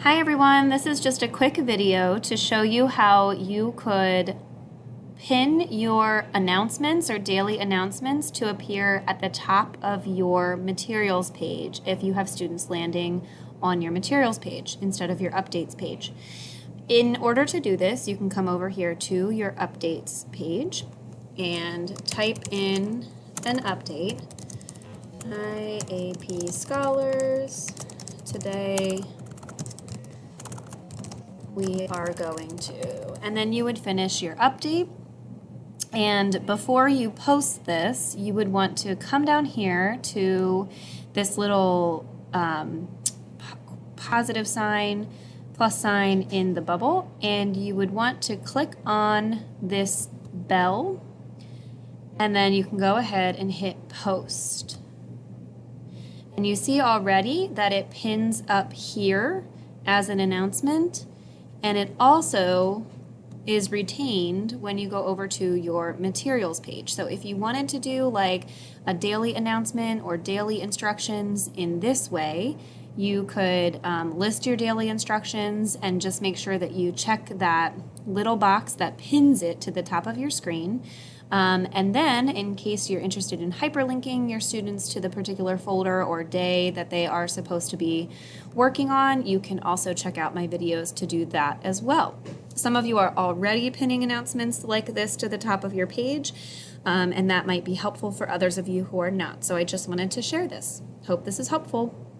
Hi everyone, this is just a quick video to show you how you could pin your announcements or daily announcements to appear at the top of your materials page if you have students landing on your materials page instead of your updates page. In order to do this, you can come over here to your updates page and type in an update. Hi AP Scholars, today we are going to, and then you would finish your update. And before you post this, you would want to come down here to this little positive sign, plus sign in the bubble, and you would want to click on this bell, and then you can go ahead and hit post. And you see already that it pins up here as an announcement, and it also is retained when you go over to your materials page. So if you wanted to do like a daily announcement or daily instructions in this way, you could list your daily instructions and just make sure that you check that little box that pins it to the top of your screen. And then, in case you're interested in hyperlinking your students to the particular folder or day that they are supposed to be working on, you can also check out my videos to do that as well. Some of you are already pinning announcements like this to the top of your page, and that might be helpful for others of you who are not. So I just wanted to share this. Hope this is helpful.